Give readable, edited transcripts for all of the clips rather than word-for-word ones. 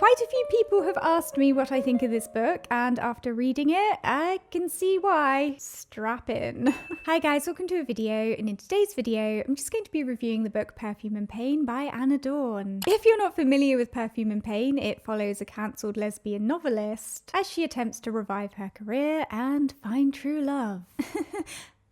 Quite a few people have asked me what I think of this book, and after reading it, I can see why. Strap in. Hi guys, welcome to a video, and in today's video, I'm just going to be reviewing the book Perfume Pain by Anna Dorn. If you're not familiar with Perfume Pain, it follows a cancelled lesbian novelist as she attempts to revive her career and find true love.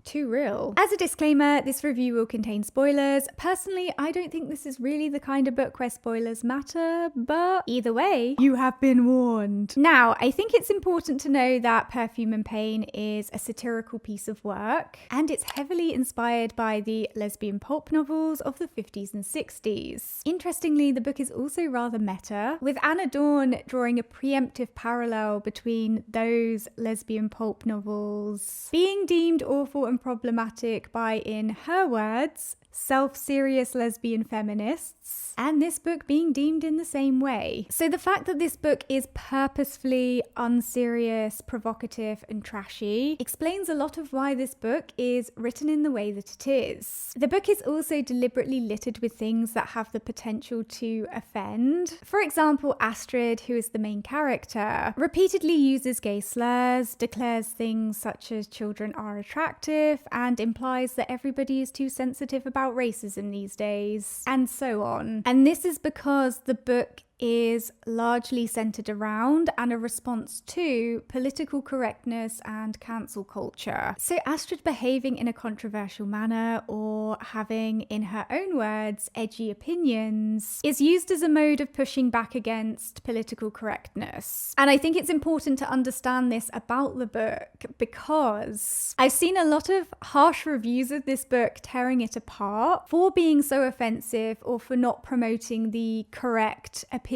Too real. As a disclaimer, this review will contain spoilers. Personally, I don't think this is really the kind of book where spoilers matter, but either way, you have been warned. Now, I think it's important to know that Perfume Pain is a satirical piece of work, and it's heavily inspired by the lesbian pulp novels of the 50s and 60s. Interestingly, the book is also rather meta, with Anna Dorn drawing a preemptive parallel between those lesbian pulp novels being deemed awful and problematic by, in her words, self-serious lesbian feminists, and this book being deemed in the same way. So the fact that this book is purposefully unserious, provocative, and trashy explains a lot of why this book is written in the way that it is. The book is also deliberately littered with things that have the potential to offend. For example, Astrid, who is the main character, repeatedly uses gay slurs, declares things such as children are attractive, and implies that everybody is too sensitive about racism these days, and so on. And this is because the book is largely centered around and a response to political correctness and cancel culture. So Astrid behaving in a controversial manner or having, in her own words, edgy opinions is used as a mode of pushing back against political correctness. And I think it's important to understand this about the book because I've seen a lot of harsh reviews of this book tearing it apart for being so offensive or for not promoting the correct opinions.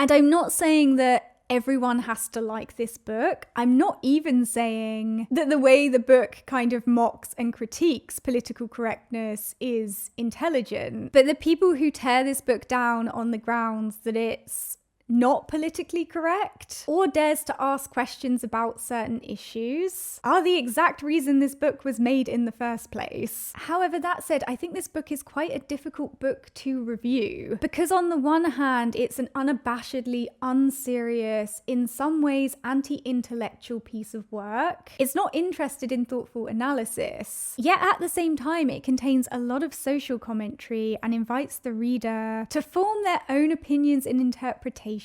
And I'm not saying that everyone has to like this book. I'm not even saying that the way the book kind of mocks and critiques political correctness is intelligent. But the people who tear this book down on the grounds that it's not politically correct or dares to ask questions about certain issues are the exact reason this book was made in the first place. However, that said, I think this book is quite a difficult book to review because on the one hand, it's an unabashedly unserious, in some ways anti-intellectual piece of work. It's not interested in thoughtful analysis, yet at the same time, it contains a lot of social commentary and invites the reader to form their own opinions and interpretations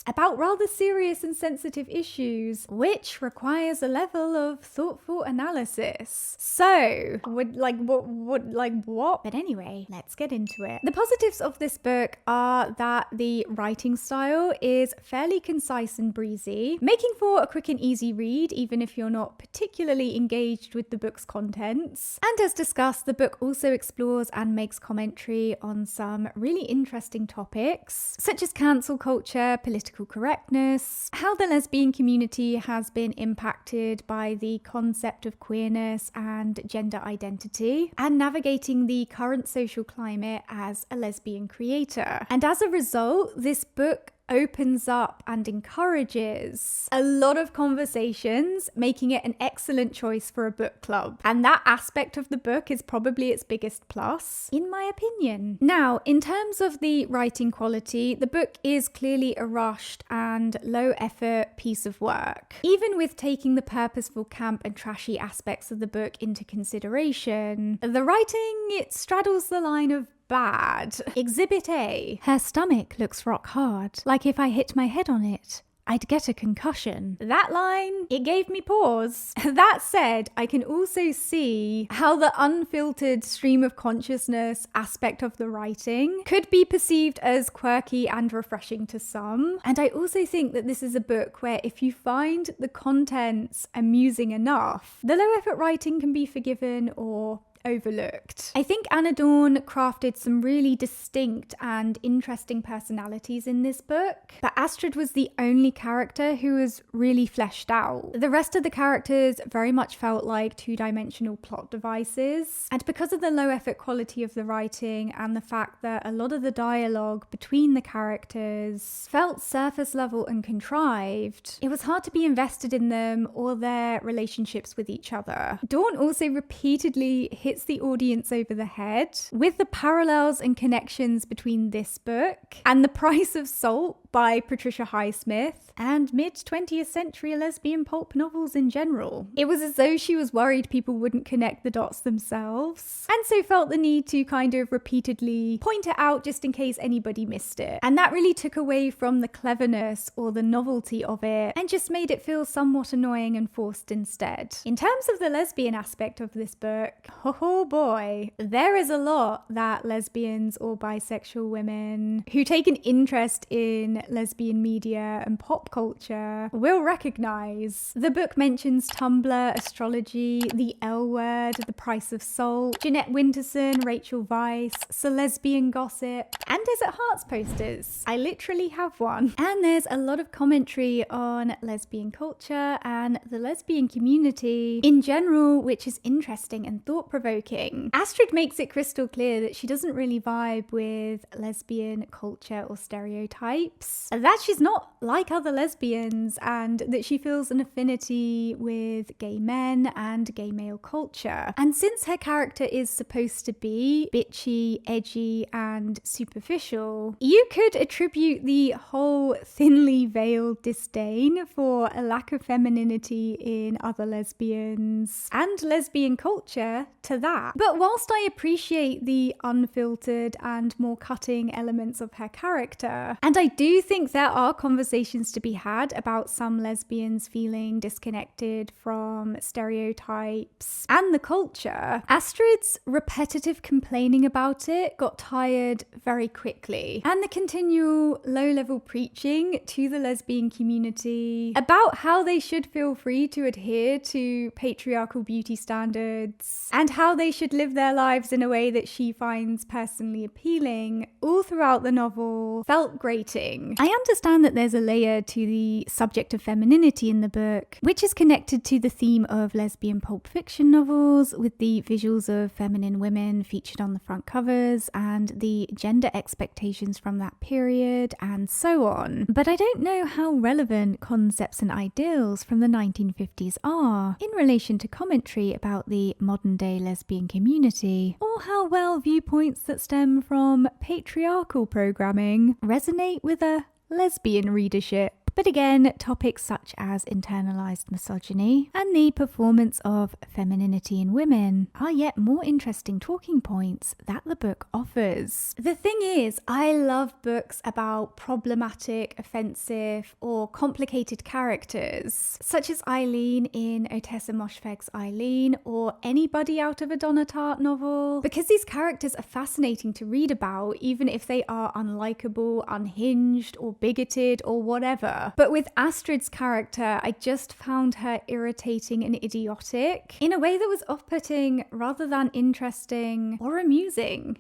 about rather serious and sensitive issues, which requires a level of thoughtful analysis. So, what? But anyway, let's get into it. The positives of this book are that the writing style is fairly concise and breezy, making for a quick and easy read, even if you're not particularly engaged with the book's contents. And as discussed, the book also explores and makes commentary on some really interesting topics, such as cancel culture, political correctness, how the lesbian community has been impacted by the concept of queerness and gender identity, and navigating the current social climate as a lesbian creator. And as a result, this book opens up and encourages a lot of conversations, making it an excellent choice for a book club. And that aspect of the book is probably its biggest plus, in my opinion. Now, in terms of the writing quality, the book is clearly a rushed and low effort piece of work. Even with taking the purposeful camp and trashy aspects of the book into consideration, the writing, it straddles the line of bad. Exhibit A. Her stomach looks rock hard, like if I hit my head on it, I'd get a concussion. That line, it gave me pause. That said, I can also see how the unfiltered stream of consciousness aspect of the writing could be perceived as quirky and refreshing to some. And I also think that this is a book where if you find the contents amusing enough, the low effort writing can be forgiven or overlooked. I think Anna Dorn crafted some really distinct and interesting personalities in this book, but Astrid was the only character who was really fleshed out. The rest of the characters very much felt like two-dimensional plot devices, and because of the low effort quality of the writing and the fact that a lot of the dialogue between the characters felt surface level and contrived, it was hard to be invested in them or their relationships with each other. Dorn also repeatedly hits the audience over the head with the parallels and connections between this book and The Price of Salt by Patricia Highsmith, and mid-20th century lesbian pulp novels in general. It was as though she was worried people wouldn't connect the dots themselves, and so felt the need to kind of repeatedly point it out just in case anybody missed it. And that really took away from the cleverness or the novelty of it, and just made it feel somewhat annoying and forced instead. In terms of the lesbian aspect of this book, oh boy, there is a lot that lesbians or bisexual women who take an interest in lesbian media and pop culture will recognize. The book mentions Tumblr, astrology, the L Word, the price of salt, Jeanette Winterson, Rachel Weisz, lesbian gossip, and Desert Hearts posters. I literally have one. And there's a lot of commentary on lesbian culture and the lesbian community in general, which is interesting and thought-provoking. Astrid makes it crystal clear that she doesn't really vibe with lesbian culture or stereotypes, that she's not like other lesbians, and that she feels an affinity with gay men and gay male culture. And since her character is supposed to be bitchy, edgy, and superficial, you could attribute the whole thinly veiled disdain for a lack of femininity in other lesbians and lesbian culture to that. But whilst I appreciate the unfiltered and more cutting elements of her character, and I do think there are conversations to be had about some lesbians feeling disconnected from stereotypes and the culture, Astrid's repetitive complaining about it got tired very quickly, and the continual low-level preaching to the lesbian community about how they should feel free to adhere to patriarchal beauty standards and how they should live their lives in a way that she finds personally appealing all throughout the novel felt grating. I understand that there's a layer to the subject of femininity in the book, which is connected to the theme of lesbian pulp fiction novels, with the visuals of feminine women featured on the front covers and the gender expectations from that period and so on. But I don't know how relevant concepts and ideals from the 1950s are in relation to commentary about the modern day lesbian community, or how well viewpoints that stem from patriarchal programming resonate with a lesbian readership. But again, topics such as internalized misogyny and the performance of femininity in women are yet more interesting talking points that the book offers. The thing is, I love books about problematic, offensive, or complicated characters, such as Eileen in Ottessa Moshfegh's Eileen, or anybody out of a Donna Tartt novel, because these characters are fascinating to read about, even if they are unlikable, unhinged, or bigoted, or whatever. But with Astrid's character, I just found her irritating and idiotic in a way that was off-putting rather than interesting or amusing.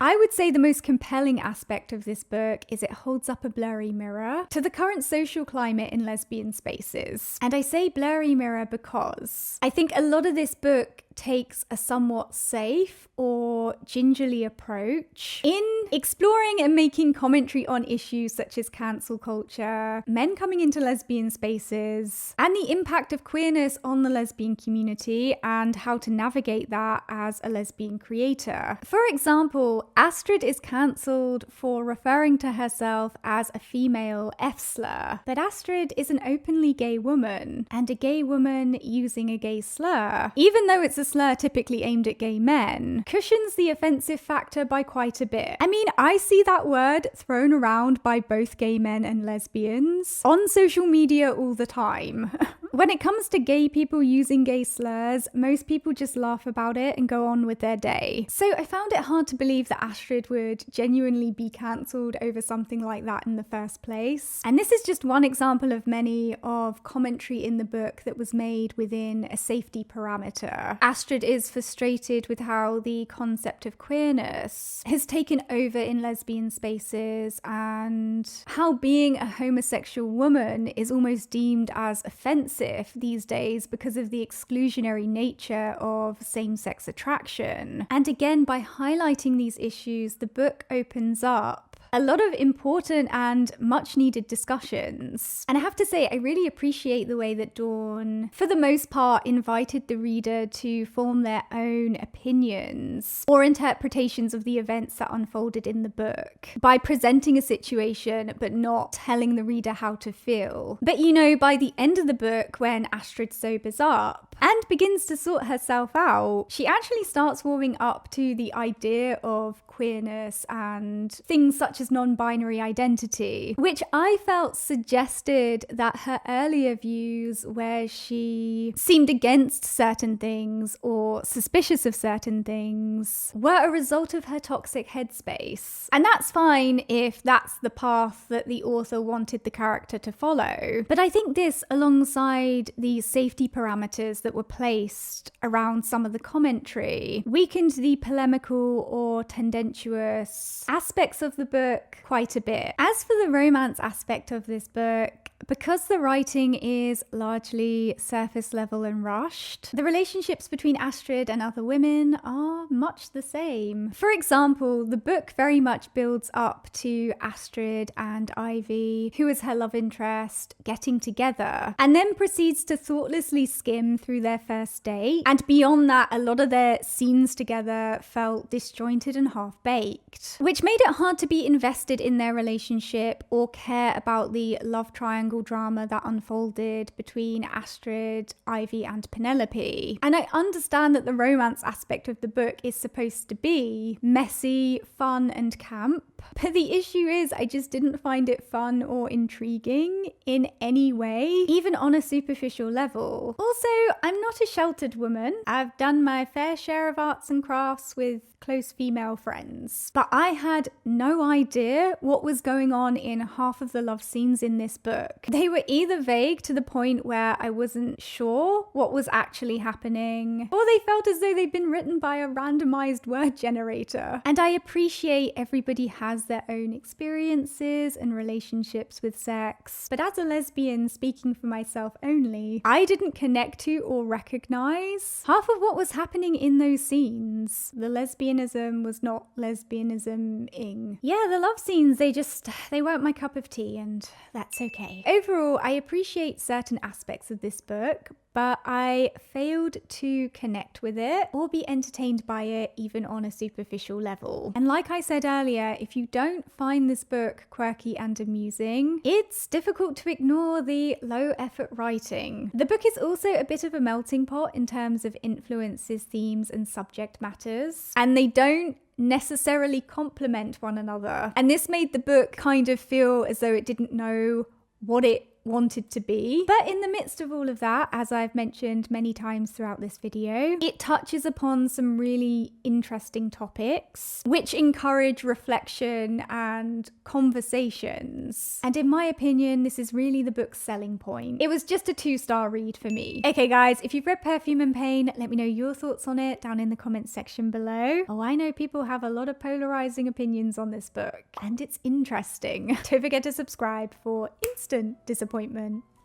I would say the most compelling aspect of this book is it holds up a blurry mirror to the current social climate in lesbian spaces. And I say blurry mirror because I think a lot of this book takes a somewhat safe or gingerly approach in exploring and making commentary on issues such as cancel culture, men coming into lesbian spaces, and the impact of queerness on the lesbian community and how to navigate that as a lesbian creator. For example, Astrid is cancelled for referring to herself as a female F-slur, but Astrid is an openly gay woman, and a gay woman using a gay slur, even though it's a slur typically aimed at gay men, cushions the offensive factor by quite a bit. I mean, I see that word thrown around by both gay men and lesbians on social media all the time. When it comes to gay people using gay slurs, most people just laugh about it and go on with their day. So I found it hard to believe that Astrid would genuinely be cancelled over something like that in the first place. And this is just one example of many of commentary in the book that was made within a safety parameter. Astrid is frustrated with how the concept of queerness has taken over in lesbian spaces, and how being a homosexual woman is almost deemed as offensive these days because of the exclusionary nature of same-sex attraction. And again, by highlighting these issues, the book opens up A lot of important and much needed discussions. And I have to say, I really appreciate the way that Dorn, for the most part, invited the reader to form their own opinions or interpretations of the events that unfolded in the book by presenting a situation but not telling the reader how to feel. But you know, by the end of the book, when Astrid sobers up and begins to sort herself out, she actually starts warming up to the idea of queerness and things such as non-binary identity, which I felt suggested that her earlier views, where she seemed against certain things or suspicious of certain things, were a result of her toxic headspace. And that's fine if that's the path that the author wanted the character to follow. But I think this, alongside the safety parameters that were placed around some of the commentary, weakened the polemical or tendentious aspects of the book quite a bit. As for the romance aspect of this book, because the writing is largely surface level and rushed, the relationships between Astrid and other women are much the same. For example, the book very much builds up to Astrid and Ivy, who is her love interest, getting together, and then proceeds to thoughtlessly skim through their first date. And beyond that, a lot of their scenes together felt disjointed and half-baked, which made it hard to be invested in their relationship or care about the love triangle drama that unfolded between Astrid, Ivy, and Penelope. And I understand that the romance aspect of the book is supposed to be messy, fun, and camp. But the issue is, I just didn't find it fun or intriguing in any way, even on a superficial level. Also, I'm not a sheltered woman. I've done my fair share of arts and crafts with close female friends, but I had no idea what was going on in half of the love scenes in this book. They were either vague to the point where I wasn't sure what was actually happening, or they felt as though they'd been written by a randomized word generator. And I appreciate everybody has their own experiences and relationships with sex, but as a lesbian, speaking for myself only, I didn't connect to or recognize half of what was happening in those scenes. The lesbianism was not lesbianism-ing. Yeah, the love scenes, they weren't my cup of tea, and that's okay. Overall, I appreciate certain aspects of this book, but I failed to connect with it or be entertained by it even on a superficial level. And like I said earlier, if you don't find this book quirky and amusing, it's difficult to ignore the low effort writing. The book is also a bit of a melting pot in terms of influences, themes, and subject matters, and they don't necessarily complement one another. And this made the book kind of feel as though it didn't know what it wanted to be. But in the midst of all of that, as I've mentioned many times throughout this video, it touches upon some really interesting topics which encourage reflection and conversations. And in my opinion, this is really the book's selling point. It was just a 2-star read for me. Okay guys, if you've read Perfume Pain, let me know your thoughts on it down in the comments section below. Oh, I know people have a lot of polarizing opinions on this book, and it's interesting. Don't forget to subscribe for instant disappointment,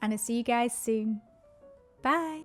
and I'll see you guys soon. Bye.